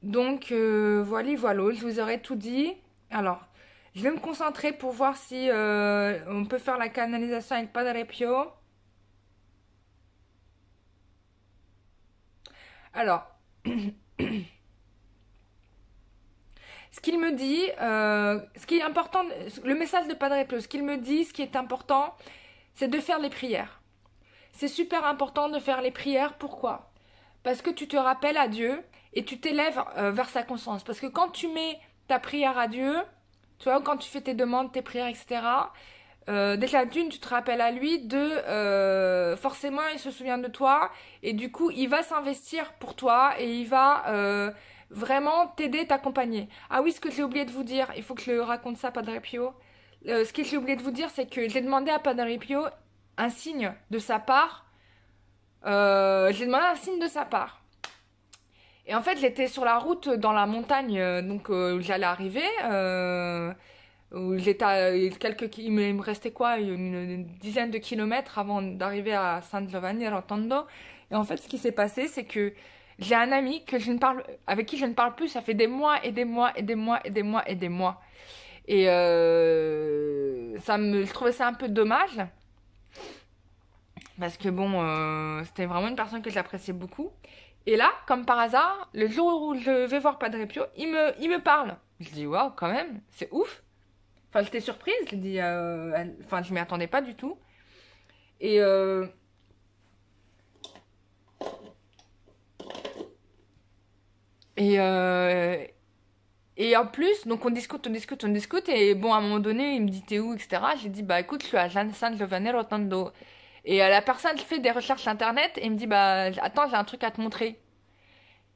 Donc voilà, voilà, je vous aurais tout dit. Alors, je vais me concentrer pour voir si on peut faire la canalisation avec Padre Pio. Alors, ce qu'il me dit, ce qui est important, le message de Padre Pio, ce qu'il me dit, ce qui est important, c'est de faire les prières. C'est super important de faire les prières. Pourquoi? Parce que tu te rappelles à Dieu et tu t'élèves vers sa conscience. Parce que quand tu mets ta prière à Dieu, tu vois, quand tu fais tes demandes, tes prières, etc., déjà d'une, tu te rappelles à lui, deux, forcément, il se souvient de toi, et du coup, il va s'investir pour toi, et il va vraiment t'aider, t'accompagner. Ah oui, ce que j'ai oublié de vous dire, il faut que je raconte ça à Padre Pio. Ce que j'ai oublié de vous dire, c'est que j'ai demandé à Padre Pio un signe de sa part. J'ai demandé un signe de sa part. Et en fait, j'étais sur la route dans la montagne, donc j'allais arriver. Où j'étais il me restait quoi, une dizaine de kilomètres avant d'arriver à San Giovanni Rotondo. Et en fait, ce qui s'est passé, c'est que j'ai un ami que je ne parle, avec qui je ne parle plus. Ça fait des mois et des mois et des mois et des mois et des mois. Et je trouvais ça un peu dommage. Parce que bon, c'était vraiment une personne que j'appréciais beaucoup. Et là, comme par hasard, le jour où je vais voir Padre Pio, il me parle. Je dis, waouh, quand même, c'est ouf. Enfin, j'étais surprise, je dis, enfin, je m'y attendais pas du tout. Et, et, euh, et en plus, donc on discute, on discute, on discute. Et bon, à un moment donné, il me dit, t'es où, etc. J'ai dit, bah écoute, je suis à San Giovanni Rotondo. Et la personne fait des recherches internet et il me dit, bah attends, j'ai un truc à te montrer.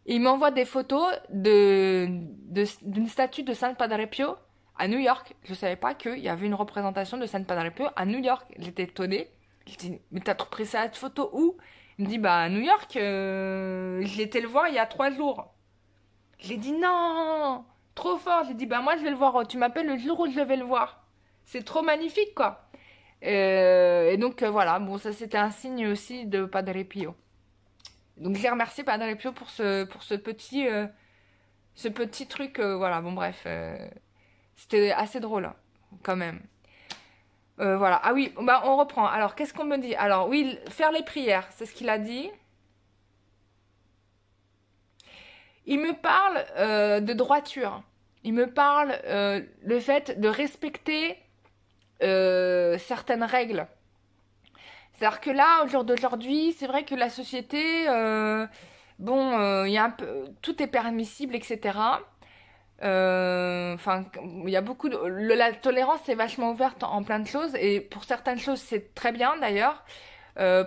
Et il m'envoie des photos d'une statue de San Padre Pio à New York. Je savais pas qu'il y avait une représentation de San Padre Pio à New York. J'étais étonnée. Je dis, mais t'as pris cette photo où? Il me dit, bah à New York, j'ai été le voir il y a 3 jours. J'ai dit, non, trop fort. J'ai dit, bah moi je vais le voir. Tu m'appelles le jour où je vais le voir. C'est trop magnifique, quoi. Et donc voilà, bon ça c'était un signe aussi de Padre Pio. Donc j'ai remercié Padre Pio pour ce petit truc, voilà, bon bref, c'était assez drôle, hein, quand même. Voilà, ah oui, bah on reprend. Alors qu'est-ce qu'on me dit? Alors oui, faire les prières, c'est ce qu'il a dit. Il me parle de droiture. Il me parle le fait de respecter certaines règles. C'est-à-dire que là, au jour d'aujourd'hui, c'est vrai que la société, bon, il y a un peu, tout est permissible, etc. Enfin, il y a beaucoup de, la tolérance est vachement ouverte en plein de choses et pour certaines choses c'est très bien d'ailleurs.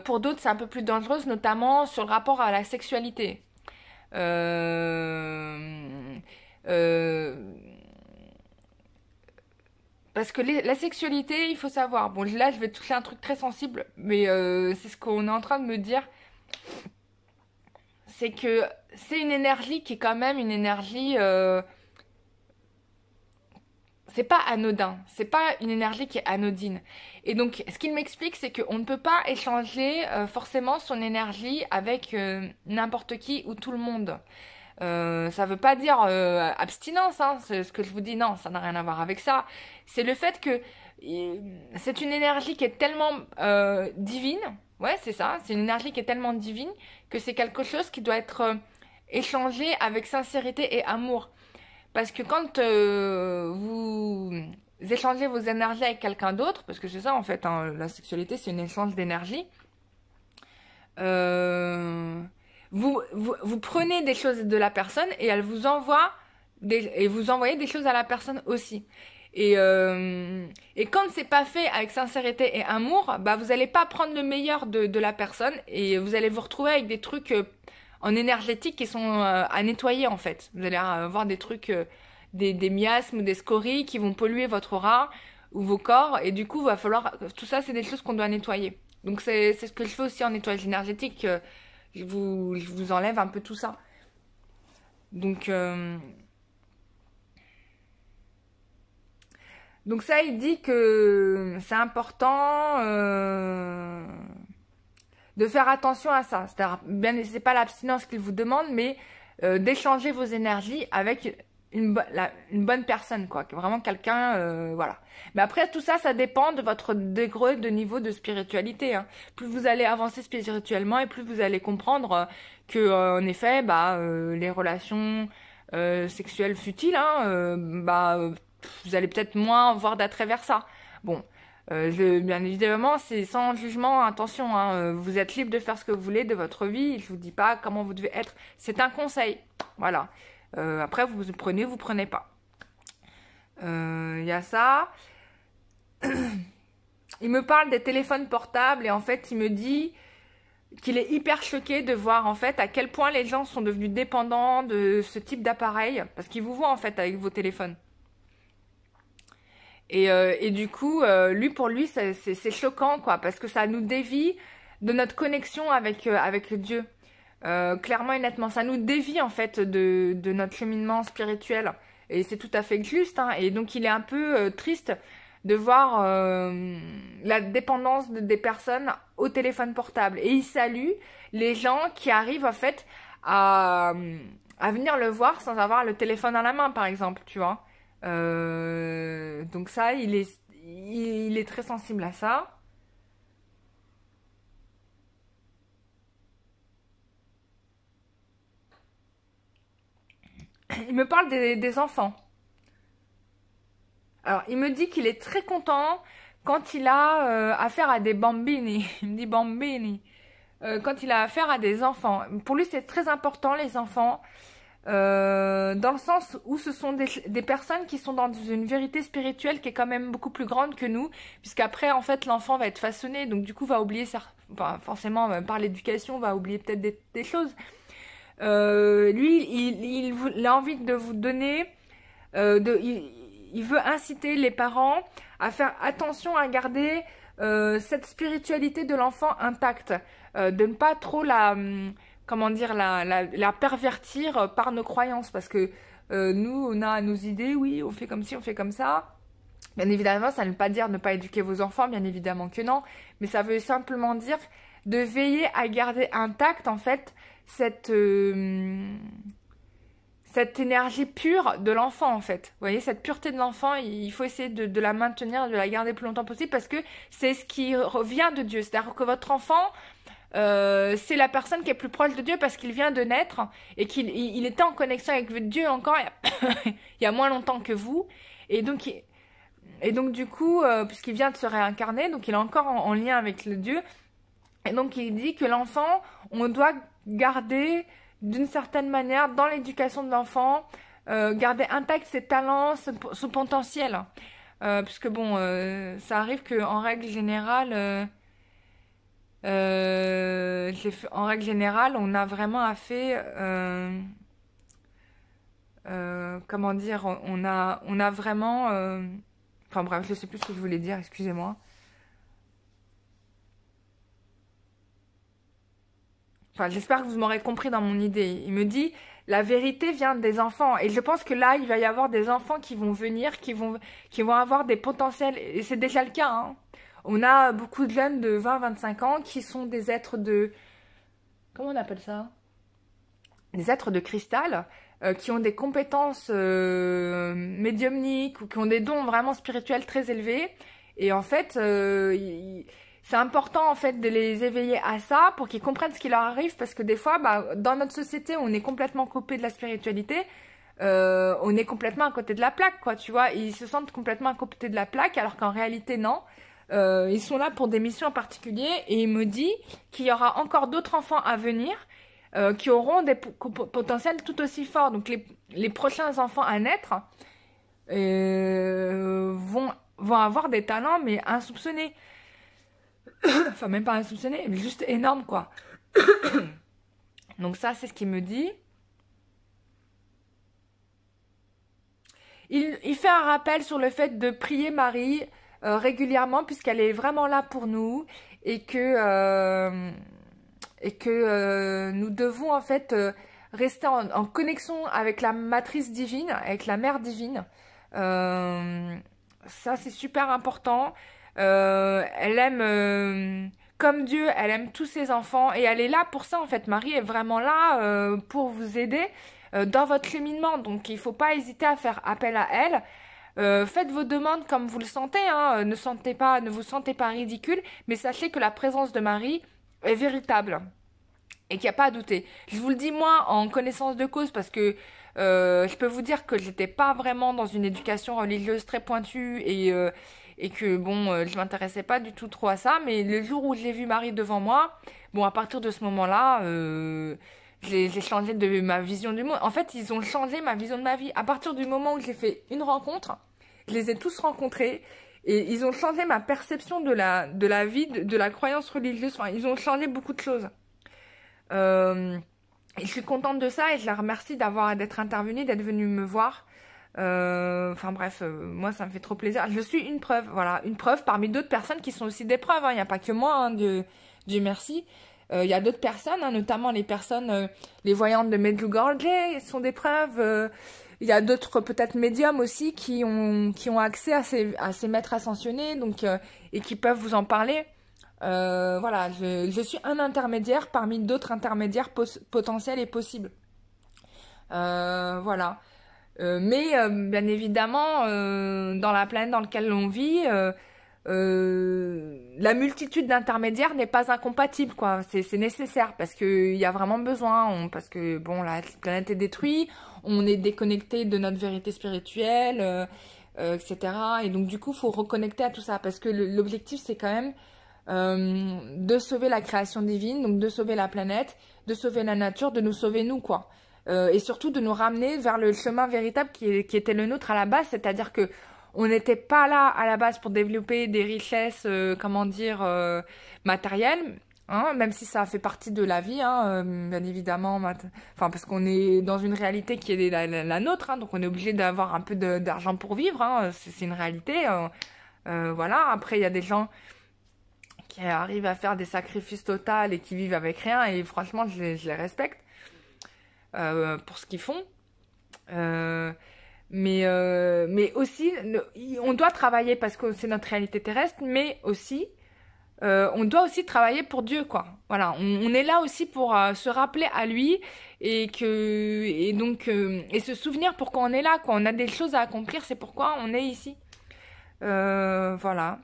Pour d'autres c'est un peu plus dangereux, notamment sur le rapport à la sexualité. Euh, euh, Parce que la sexualité, il faut savoir. Bon, là, je vais toucher un truc très sensible, mais c'est ce qu'on est en train de me dire. C'est que c'est une énergie qui est quand même une énergie. C'est pas anodin. C'est pas une énergie qui est anodine. Et donc, ce qu'il m'explique, c'est qu'on ne peut pas échanger forcément son énergie avec n'importe qui ou tout le monde. Ça veut pas dire abstinence, hein, c'est ce que je vous dis, non, ça n'a rien à voir avec ça. C'est le fait que c'est une énergie qui est tellement divine. Ouais, c'est ça. C'est une énergie qui est tellement divine que c'est quelque chose qui doit être échangé avec sincérité et amour. Parce que quand vous échangez vos énergies avec quelqu'un d'autre, parce que c'est ça en fait, hein, la sexualité c'est un échange d'énergie, euh, vous prenez des choses de la personne et elle vous envoie et vous envoyez des choses à la personne aussi. Et quand c'est pas fait avec sincérité et amour, bah vous allez pas prendre le meilleur de la personne et vous allez vous retrouver avec des trucs en énergétique qui sont à nettoyer en fait. Vous allez avoir des trucs, des miasmes ou des scories qui vont polluer votre aura ou vos corps et du coup va falloir, tout ça c'est des choses qu'on doit nettoyer. Donc c'est ce que je fais aussi en nettoyage énergétique, je vous enlève un peu tout ça. Donc ça, il dit que c'est important de faire attention à ça. C'est-à-dire, bien, c'est pas l'abstinence qu'il vous demande, mais d'échanger vos énergies avec une bonne personne, quoi. Vraiment quelqu'un, voilà. Mais après, tout ça, ça dépend de votre degré de niveau de spiritualité. Hein. Plus vous allez avancer spirituellement et plus vous allez comprendre que, en effet, les relations sexuelles futiles, hein, vous allez peut-être moins voir d'attrait vers ça. Bon, bien évidemment, c'est sans jugement, attention, hein, vous êtes libre de faire ce que vous voulez de votre vie, je vous dis pas comment vous devez être, c'est un conseil, voilà. Après, vous prenez pas. Il y a ça. Il me parle des téléphones portables et en fait, il me dit qu'il est hyper choqué de voir en fait à quel point les gens sont devenus dépendants de ce type d'appareil, parce qu'ils vous voient en fait avec vos téléphones. Et du coup, pour lui, c'est choquant, quoi, parce que ça nous dévie de notre connexion avec Dieu. Clairement et nettement, ça nous dévie en fait de notre cheminement spirituel. Et c'est tout à fait juste, hein. Et donc, il est un peu triste de voir la dépendance des personnes au téléphone portable. Et il salue les gens qui arrivent en fait à venir le voir sans avoir le téléphone à la main, par exemple, tu vois. Donc ça, il est très sensible à ça. Il me parle des enfants. Alors, il me dit qu'il est très content quand il a affaire à des bambini. Il me dit bambini. Quand il a affaire à des enfants. Pour lui, c'est très important, les enfants. Dans le sens où ce sont des personnes qui sont dans une vérité spirituelle qui est quand même beaucoup plus grande que nous, puisqu'après en fait l'enfant va être façonné, donc du coup va oublier forcément par l'éducation va oublier peut-être des choses. Lui il a envie de vous donner, il veut inciter les parents à faire attention à garder cette spiritualité de l'enfant intacte, de ne pas trop comment dire, la pervertir par nos croyances, parce que nous, on a nos idées, oui, on fait comme ci, on fait comme ça. Bien évidemment, ça ne veut pas dire ne pas éduquer vos enfants, bien évidemment que non, mais ça veut simplement dire de veiller à garder intacte, en fait, cette énergie pure de l'enfant, en fait. Vous voyez, cette pureté de l'enfant, il faut essayer de la maintenir, de la garder le plus longtemps possible, parce que c'est ce qui revient de Dieu. C'est-à-dire que votre enfant... c'est la personne qui est plus proche de Dieu parce qu'il vient de naître et qu'il était en connexion avec Dieu encore il y a moins longtemps que vous. Et donc du coup, puisqu'il vient de se réincarner, donc il est encore en lien avec le Dieu. Et donc il dit que l'enfant, on doit garder d'une certaine manière dans l'éducation de l'enfant, garder intact ses talents, son potentiel. Puisque bon, ça arrive qu'en règle générale... en règle générale, on a vraiment comment dire, on a vraiment, enfin bref, je sais plus ce que je voulais dire, excusez-moi. Enfin, j'espère que vous m'aurez compris dans mon idée. Il me dit, la vérité vient des enfants. Et je pense que là, il va y avoir des enfants qui vont venir, qui vont avoir des potentiels. Et c'est déjà le cas, hein. On a beaucoup de jeunes de 20-25 ans qui sont des êtres de... Comment on appelle ça? Des êtres de cristal, qui ont des compétences médiumniques ou qui ont des dons vraiment spirituels très élevés. Et en fait, c'est important en fait de les éveiller à ça pour qu'ils comprennent ce qui leur arrive, parce que des fois, bah, dans notre société, on est complètement coupé de la spiritualité, on est complètement à côté de la plaque, quoi, tu vois. Ils se sentent complètement à côté de la plaque, alors qu'en réalité, non. Ils sont là pour des missions en particulier, et il me dit qu'il y aura encore d'autres enfants à venir qui auront des potentiels tout aussi forts. Donc les prochains enfants à naître vont avoir des talents, mais insoupçonnés. Enfin, même pas insoupçonnés, mais juste énormes, quoi. Donc ça, c'est ce qu'il me dit. Il fait un rappel sur le fait de prier Marie régulièrement, puisqu'elle est vraiment là pour nous, et que nous devons en fait rester en connexion avec la matrice divine, avec la mère divine. Ça, c'est super important. Elle aime, comme Dieu, elle aime tous ses enfants, et elle est là pour ça en fait. Marie est vraiment là pour vous aider dans votre cheminement, donc il ne faut pas hésiter à faire appel à elle. Faites vos demandes comme vous le sentez, hein. Ne vous sentez pas ridicule, mais sachez que la présence de Marie est véritable et qu'il n'y a pas à douter. Je vous le dis moi en connaissance de cause, parce que je peux vous dire que j'étais pas vraiment dans une éducation religieuse très pointue, et que bon, je m'intéressais pas du tout trop à ça, mais le jour où j'ai vu Marie devant moi, bon, à partir de ce moment-là, j'ai changé de ma vision du monde. En fait, ils ont changé ma vision de ma vie. À partir du moment où j'ai fait une rencontre, je les ai tous rencontrés, et ils ont changé ma perception de la vie, de la croyance religieuse. Enfin, ils ont changé beaucoup de choses. Et je suis contente de ça, et je la remercie d'être intervenue, d'être venue me voir. Enfin bref, moi ça me fait trop plaisir. Je suis une preuve, voilà, une preuve parmi d'autres personnes qui sont aussi des preuves, hein. Il n'y a pas que moi, hein, Dieu merci. Il y a d'autres personnes, hein, notamment les personnes, les voyantes de Medjugorje sont des preuves. Il y a d'autres peut-être médiums aussi qui ont accès à ces maîtres ascensionnés, donc et qui peuvent vous en parler. Voilà, je suis un intermédiaire parmi d'autres intermédiaires potentiels et possibles. Voilà. Mais bien évidemment, dans la planète dans laquelle on vit, la multitude d'intermédiaires n'est pas incompatible, quoi. C'est nécessaire, parce qu'il y a vraiment besoin, parce que bon, la planète est détruite, on est déconnecté de notre vérité spirituelle, etc. Et donc du coup, il faut reconnecter à tout ça, parce que l'objectif, c'est quand même de sauver la création divine, donc de sauver la planète, de sauver la nature, de nous sauver nous, quoi. Et surtout de nous ramener vers le chemin véritable qui était le nôtre à la base, c'est-à-dire que on n'était pas là à la base pour développer des richesses, matérielles, hein, même si ça fait partie de la vie, hein, bien évidemment, enfin parce qu'on est dans une réalité qui est la nôtre, hein, donc on est obligé d'avoir un peu d'argent pour vivre, hein, c'est une réalité, voilà. Après il y a des gens qui arrivent à faire des sacrifices totaux et qui vivent avec rien, et franchement je les respecte. Pour ce qu'ils font, mais aussi on doit travailler parce que c'est notre réalité terrestre, mais aussi on doit aussi travailler pour Dieu, quoi. Voilà, on est là aussi pour se rappeler à lui, et se souvenir pourquoi on est là, quoi. On a des choses à accomplir, c'est pourquoi on est ici. Voilà.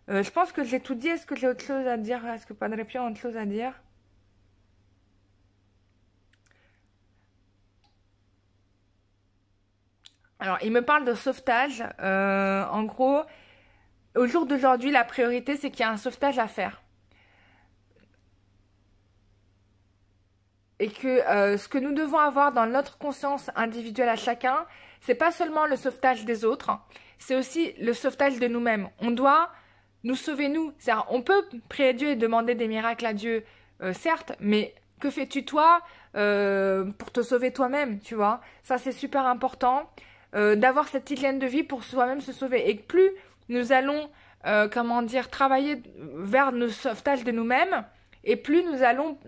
Je pense que j'ai tout dit. Est-ce que j'ai autre chose à dire? Est-ce que Padre Pio a autre chose à dire? Alors, il me parle de sauvetage. En gros, au jour d'aujourd'hui, la priorité, c'est qu'il y a un sauvetage à faire. Et que ce que nous devons avoir dans notre conscience individuelle à chacun, c'est pas seulement le sauvetage des autres, c'est aussi le sauvetage de nous-mêmes. On doit nous sauver nous. C'est-à-dire, on peut prier Dieu et demander des miracles à Dieu, certes, mais que fais-tu toi pour te sauver toi-même, tu vois? Ça, c'est super important. D'avoir cette hygiène de vie pour soi-même se sauver. Et plus nous allons, travailler vers le sauvetage de nous-mêmes, et plus nous allons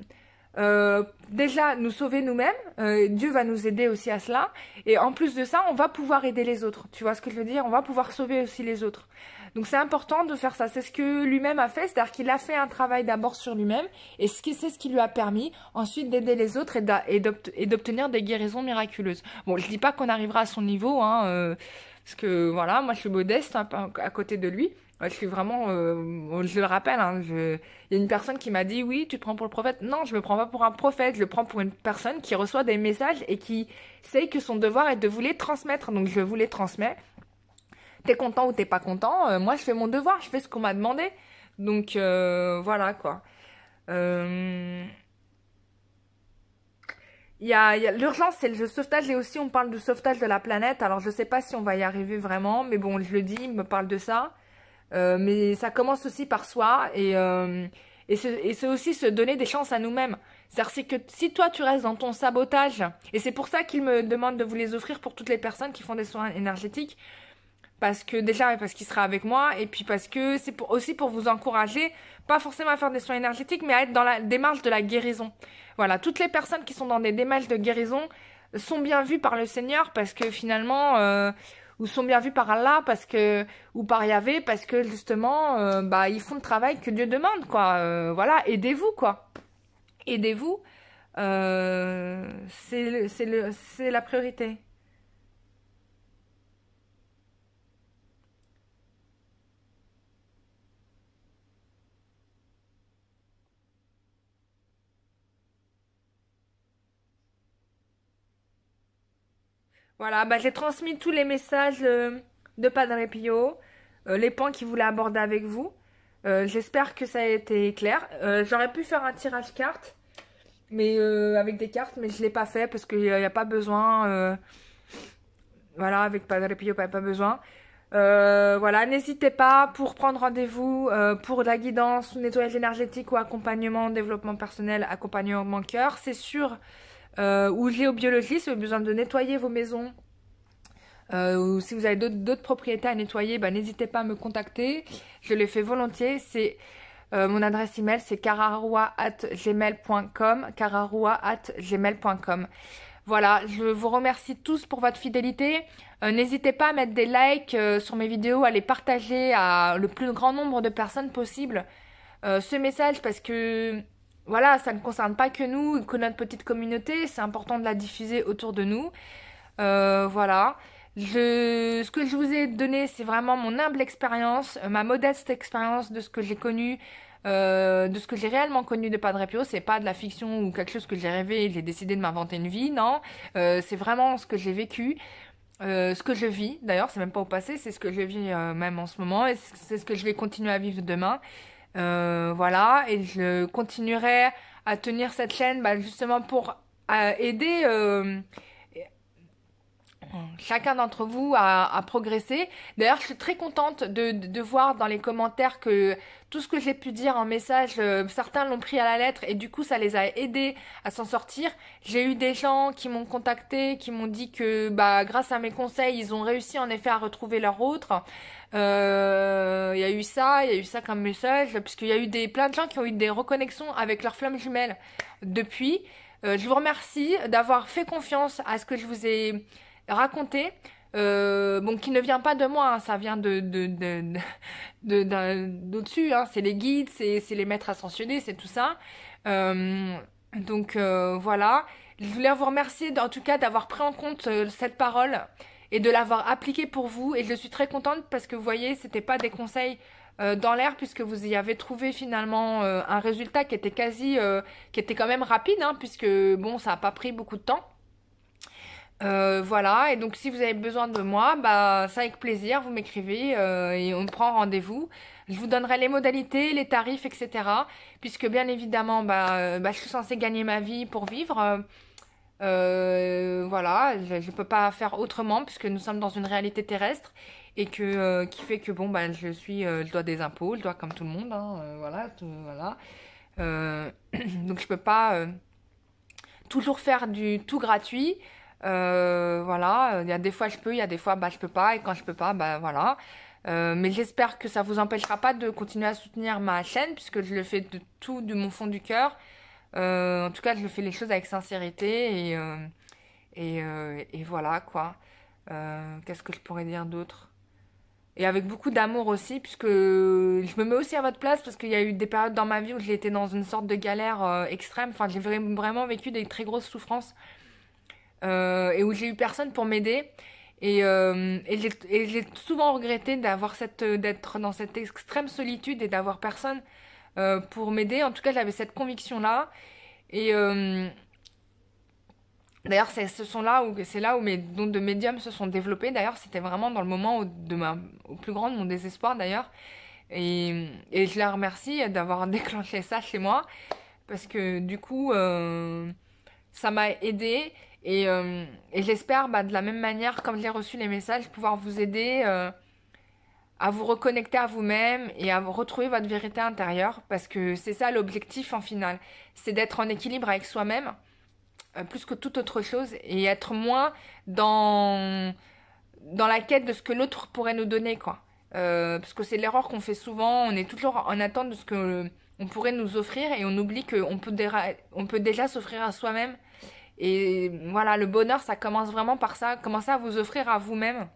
déjà nous sauver nous-mêmes, Dieu va nous aider aussi à cela, et en plus de ça, on va pouvoir aider les autres. Tu vois ce que je veux dire? On va pouvoir sauver aussi les autres. Donc c'est important de faire ça. C'est ce que lui-même a fait, c'est-à-dire qu'il a fait un travail d'abord sur lui-même, et c'est ce qui lui a permis ensuite d'aider les autres et d'obtenir des guérisons miraculeuses. Bon, je dis pas qu'on arrivera à son niveau, hein, parce que voilà, moi je suis modeste, hein, à côté de lui. Je suis vraiment, je le rappelle, hein, il y a une personne qui m'a dit, oui, tu te prends pour le prophète. Non, je me prends pas pour un prophète, je le prends pour une personne qui reçoit des messages et qui sait que son devoir est de vous les transmettre. Donc je vous les transmets. T'es content ou t'es pas content, moi je fais mon devoir, je fais ce qu'on m'a demandé. Donc voilà quoi. Euh, il y a l'urgence, c'est le sauvetage et aussi on parle du sauvetage de la planète. Alors je sais pas si on va y arriver vraiment, mais bon, je le dis, il me parle de ça. Mais ça commence aussi par soi et c'est aussi se donner des chances à nous-mêmes. C'est que si toi tu restes dans ton sabotage, et c'est pour ça qu'il me demande de vous les offrir pour toutes les personnes qui font des soins énergétiques, parce que déjà parce qu'il sera avec moi et puis parce que c'est aussi pour vous encourager, pas forcément à faire des soins énergétiques, mais à être dans la démarche de la guérison. Voilà, toutes les personnes qui sont dans des démarches de guérison sont bien vues par le Seigneur parce que finalement, ou sont bien vues par Allah parce que ou par Yahvé parce que justement, bah ils font le travail que Dieu demande quoi. Voilà, aidez-vous quoi, aidez-vous. C'est la priorité. Voilà, bah, j'ai transmis tous les messages de Padre Pio, les points qu'il voulait aborder avec vous. J'espère que ça a été clair. J'aurais pu faire un tirage carte, mais avec des cartes, mais je l'ai pas fait parce qu'il n'y a pas besoin. Voilà, avec Padre Pio, pas besoin. Voilà, n'hésitez pas pour prendre rendez-vous pour la guidance, nettoyage énergétique ou accompagnement, développement personnel, accompagnement cœur. C'est sûr, ou géobiologie, si vous avez besoin de nettoyer vos maisons. Ou si vous avez d'autres propriétés à nettoyer, bah, n'hésitez pas à me contacter. Je le fais volontiers. C'est mon adresse email, c'est cararoua@gmail.com. cararoua@gmail.com. Voilà, je vous remercie tous pour votre fidélité. N'hésitez pas à mettre des likes sur mes vidéos, à les partager à le plus grand nombre de personnes possible. Ce message parce que voilà, ça ne concerne pas que nous, que notre petite communauté. C'est important de la diffuser autour de nous. Voilà. Ce que je vous ai donné, c'est vraiment mon humble expérience, ma modeste expérience de ce que j'ai connu, de ce que j'ai réellement connu de Padre Pio. C'est pas de la fiction ou quelque chose que j'ai rêvé et j'ai décidé de m'inventer une vie, non. C'est vraiment ce que j'ai vécu, ce que je vis. D'ailleurs, c'est même pas au passé, c'est ce que je vis même en ce moment et c'est ce que je vais continuer à vivre demain. Voilà, et je continuerai à tenir cette chaîne bah, justement pour aider chacun d'entre vous a progressé. D'ailleurs, je suis très contente de voir dans les commentaires que tout ce que j'ai pu dire en message, certains l'ont pris à la lettre et du coup, ça les a aidés à s'en sortir. J'ai eu des gens qui m'ont contacté, qui m'ont dit que bah, grâce à mes conseils, ils ont réussi en effet à retrouver leur autre. Il y a eu ça comme message, puisqu'il y a eu plein de gens qui ont eu des reconnexions avec leurs flammes jumelles depuis. Je vous remercie d'avoir fait confiance à ce que je vous ai raconté, bon, qui ne vient pas de moi, hein, ça vient d'au-dessus, hein, c'est les guides, c'est les maîtres ascensionnés, c'est tout ça. Donc voilà, je voulais vous remercier en tout cas d'avoir pris en compte cette parole et de l'avoir appliquée pour vous. Et je suis très contente parce que vous voyez, c'était pas des conseils dans l'air puisque vous y avez trouvé finalement un résultat qui était qui était quand même rapide, hein, puisque bon, ça a pas pris beaucoup de temps. Voilà, et donc si vous avez besoin de moi, bah ça avec plaisir, vous m'écrivez et on prend rendez-vous. Je vous donnerai les modalités, les tarifs, etc. Puisque bien évidemment, je suis censée gagner ma vie pour vivre. Voilà, je peux pas faire autrement puisque nous sommes dans une réalité terrestre et qui fait que bon je dois des impôts, je dois comme tout le monde, hein, voilà, voilà. Donc je peux pas toujours faire du tout gratuit. Voilà, il y a des fois je peux, il y a des fois je peux pas, et quand je peux pas, voilà. Mais j'espère que ça vous empêchera pas de continuer à soutenir ma chaîne puisque je le fais de mon fond du cœur. En tout cas, je fais les choses avec sincérité et voilà quoi. Qu'est-ce que je pourrais dire d'autre? Et avec beaucoup d'amour aussi, puisque je me mets aussi à votre place parce qu'il y a eu des périodes dans ma vie où j'ai été dans une sorte de galère extrême. Enfin, j'ai vraiment vécu des très grosses souffrances et où j'ai eu personne pour m'aider. Et j'ai souvent regretté d'être dans cette extrême solitude et d'avoir personne pour m'aider. En tout cas, j'avais cette conviction-là. Et d'ailleurs, c'est là où mes dons de médium se sont développés. D'ailleurs, c'était vraiment dans le moment au plus grand de mon désespoir, d'ailleurs. Et je la remercie d'avoir déclenché ça chez moi. Parce que du coup, ça m'a aidé. Et j'espère, de la même manière, comme j'ai reçu les messages, pouvoir vous aider à vous reconnecter à vous-même et à vous retrouver votre vérité intérieure. Parce que c'est ça l'objectif en final. C'est d'être en équilibre avec soi-même, plus que toute autre chose. Et être moins dans la quête de ce que l'autre pourrait nous donner, quoi. Parce que c'est l'erreur qu'on fait souvent. On est toujours en attente de ce que on pourrait nous offrir et on oublie qu'on peut déjà s'offrir à soi-même. Et voilà, le bonheur, ça commence vraiment par ça. Commencez à vous offrir à vous-même.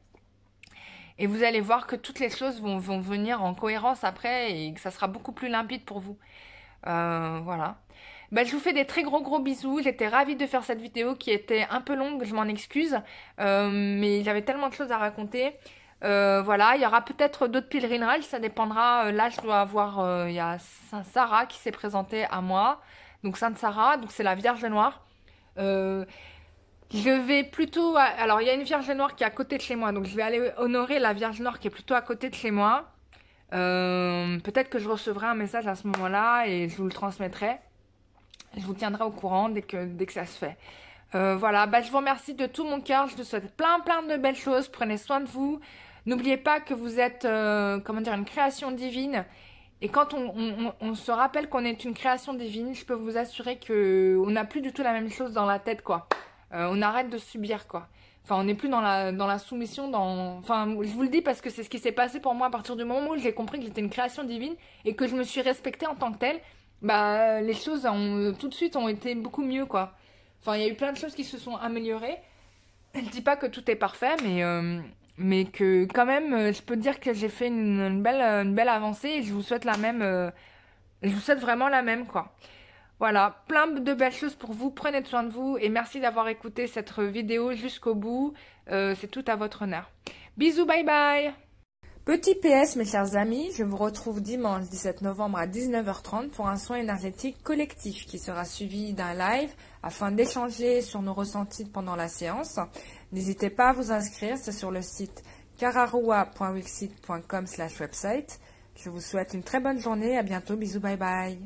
Et vous allez voir que toutes les choses vont venir en cohérence après et que ça sera beaucoup plus limpide pour vous. Voilà. Je vous fais des très gros bisous. J'étais ravie de faire cette vidéo qui était un peu longue, je m'en excuse. Mais j'avais tellement de choses à raconter. Voilà, il y aura peut-être d'autres pèlerinages, ça dépendra. Là, je dois avoir, il y a Saint Sarah qui s'est présenté à moi. Donc Sainte Sarah, donc c'est la Vierge Noire. Je vais plutôt... Alors, il y a une Vierge Noire qui est à côté de chez moi. Donc, je vais aller honorer la Vierge Noire qui est plutôt à côté de chez moi. Peut-être que je recevrai un message à ce moment-là et je vous le transmettrai. Je vous tiendrai au courant dès que ça se fait. Voilà, je vous remercie de tout mon cœur. Je vous souhaite plein de belles choses. Prenez soin de vous. N'oubliez pas que vous êtes, une création divine. Et quand on se rappelle qu'on est une création divine, je peux vous assurer qu'on n'a plus du tout la même chose dans la tête, quoi. On arrête de subir, quoi. Enfin, on n'est plus dans la soumission, Enfin, je vous le dis parce que c'est ce qui s'est passé pour moi à partir du moment où j'ai compris que j'étais une création divine et que je me suis respectée en tant que telle. Les choses tout de suite ont été beaucoup mieux, quoi. Enfin, il y a eu plein de choses qui se sont améliorées. Je ne dis pas que tout est parfait, mais que quand même, je peux dire que j'ai fait une belle avancée et je vous souhaite la même. Je vous souhaite vraiment la même, quoi. Voilà, plein de belles choses pour vous. Prenez soin de vous et merci d'avoir écouté cette vidéo jusqu'au bout. C'est tout à votre honneur. Bisous, bye bye. Petit PS, mes chers amis, je vous retrouve dimanche 17 novembre à 19h30 pour un soin énergétique collectif qui sera suivi d'un live afin d'échanger sur nos ressentis pendant la séance. N'hésitez pas à vous inscrire, c'est sur le site kararua.wixit.com/website. Je vous souhaite une très bonne journée, à bientôt, bisous, bye bye.